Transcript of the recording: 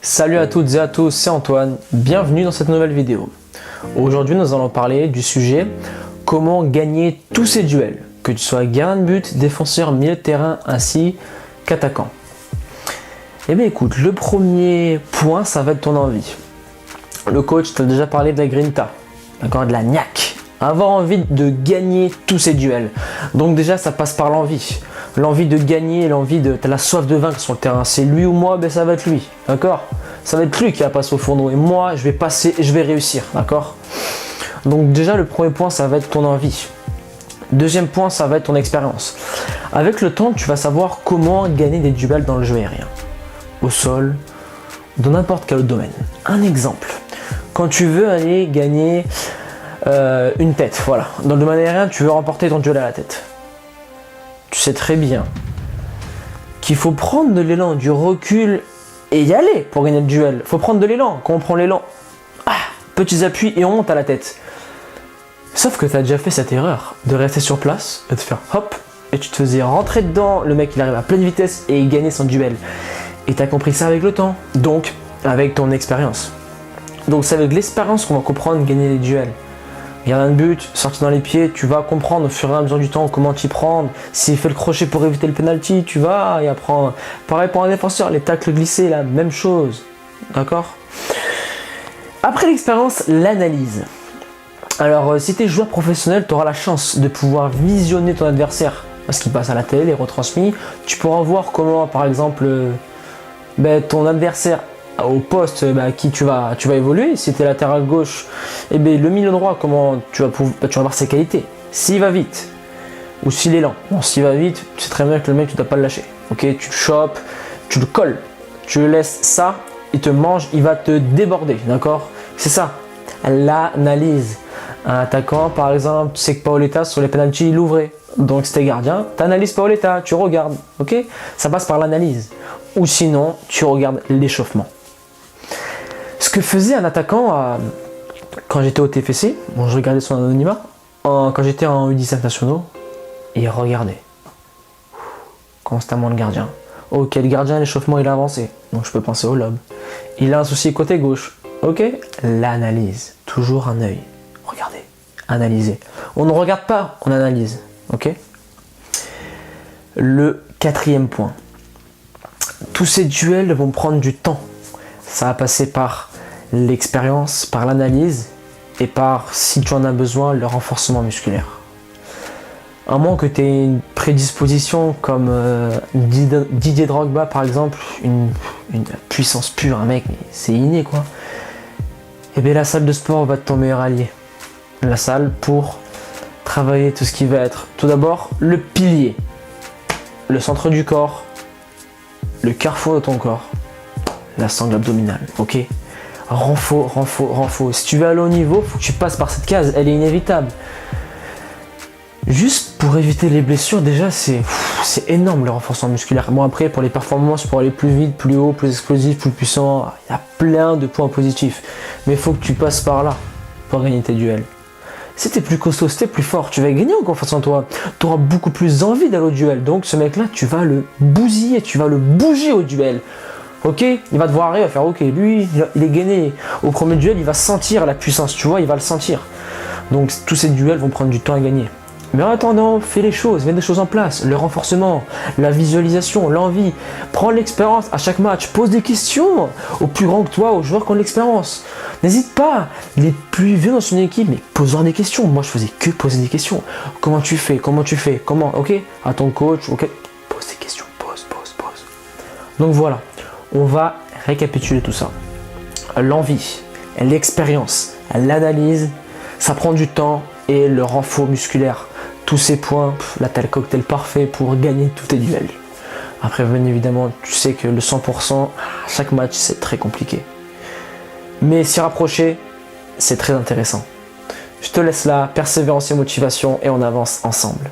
Salut à toutes et à tous, c'est Antoine, bienvenue dans cette nouvelle vidéo. Aujourd'hui nous allons parler du sujet comment gagner tous ces duels, que tu sois gardien de but, défenseur, milieu de terrain ainsi qu'attaquant. Eh bien écoute, le premier point ça va être ton envie. Le coach t'a déjà parlé de la grinta, d'accord, de la niaque. Avoir envie de gagner tous ces duels. Donc déjà ça passe par l'envie. L'envie de gagner, t'as la soif de vaincre sur le terrain. C'est lui ou moi, ben ça va être lui, d'accord. Ça va être lui qui va passer au fourneau et moi je vais passer et je vais réussir, d'accord. Donc déjà le premier point ça va être ton envie. Deuxième point ça va être ton expérience. Avec le temps tu vas savoir comment gagner des duels dans le jeu aérien. Au sol, dans n'importe quel autre domaine. Un exemple, quand tu veux aller gagner une tête, voilà. Dans le domaine aérien, tu veux remporter ton duel à la tête. Tu sais très bien qu'il faut prendre de l'élan, du recul et y aller pour gagner le duel. Faut prendre de l'élan. Quand on prend l'élan, petits appuis et on monte à la tête. Sauf que tu as déjà fait cette erreur de rester sur place et de faire hop et tu te faisais rentrer dedans. Le mec il arrive à pleine vitesse et il gagnait son duel. Et tu as compris ça avec le temps, donc avec ton expérience. Donc c'est avec l'expérience qu'on va comprendre gagner les duels. Gardien de but, sorti dans les pieds, tu vas comprendre au fur et à mesure du temps comment t'y prendre. S'il fait le crochet pour éviter le penalty, tu vas y apprendre. Pareil pour un défenseur, les tacles glissés, la même chose. D'accord? Après l'expérience, l'analyse. Alors, si tu es joueur professionnel, tu auras la chance de pouvoir visionner ton adversaire. Parce qu'il passe à la télé, est retransmis. Tu pourras voir comment, par exemple, ton adversaire au poste qui tu vas évoluer. Si tu es latéral gauche, le milieu droit, comment tu vas voir ses qualités. S'il va vite ou s'il est lent. Bon, s'il va vite, tu sais très bien que le mec tu ne dois pas le lâcher. Ok, tu le chopes, tu le colles, tu le laisses ça, il te mange, il va te déborder, d'accord. C'est ça, l'analyse. Un attaquant par exemple, tu sais que Paoletta sur les penalties il ouvrait. Donc si t'es gardien, tu analyses Paoletta, tu regardes, ok. Ça passe par l'analyse. Ou sinon, tu regardes l'échauffement. Ce que faisait un attaquant quand j'étais au TFC, bon, je regardais son anonymat, quand j'étais en U17 nationaux, il regardait constamment le gardien. Ok, le gardien, l'échauffement il a avancé, donc je peux penser au lob. Il a un souci côté gauche, ok, l'analyse, toujours un œil. Regardez, analysez. On ne regarde pas, on analyse, ok. Le quatrième point, tous ces duels vont prendre du temps. Ça va passer par l'expérience, par l'analyse et par, si tu en as besoin, le renforcement musculaire. À moins que tu aies une prédisposition comme Didier Drogba par exemple, une puissance pure, un mec, c'est inné quoi. Et bien la salle de sport va être ton meilleur allié. La salle pour travailler tout ce qui va être, tout d'abord, le pilier, le centre du corps, le carrefour de ton corps, la sangle abdominale, ok. Renfort. Si tu veux aller au niveau, faut que tu passes par cette case, elle est inévitable. Juste pour éviter les blessures, déjà c'est énorme le renforcement musculaire. Bon après pour les performances, pour aller plus vite, plus haut, plus explosif, plus puissant, il y a plein de points positifs. Mais il faut que tu passes par là pour gagner tes duels. Si t'es plus costaud, si t'es plus fort, tu vas gagner en confiance en toi. Tu auras beaucoup plus envie d'aller au duel. Donc ce mec là, tu vas le bousiller, tu vas le bouger au duel. Ok, il va te voir arriver, il va faire ok, lui il est gainé. Au premier duel, il va sentir la puissance, tu vois, il va le sentir. Donc tous ces duels vont prendre du temps à gagner. Mais en attendant, fais les choses, mets des choses en place, le renforcement, la visualisation, l'envie, prends l'expérience à chaque match, pose des questions aux plus grands que toi, aux joueurs qui ont de l'expérience. N'hésite pas, les plus vieux dans son équipe, mais pose-leur des questions. Moi je faisais que poser des questions. Comment tu fais, ok, à ton coach, ok, pose des questions, pose. Donc voilà. On va récapituler tout ça. L'envie, l'expérience, l'analyse, ça prend du temps et le renfort musculaire. Tous ces points, là t'as le cocktail parfait pour gagner tous tes duels. Après bien évidemment, tu sais que le 100%, chaque match c'est très compliqué. Mais s'y rapprocher, c'est très intéressant. Je te laisse là, persévérance et motivation et on avance ensemble.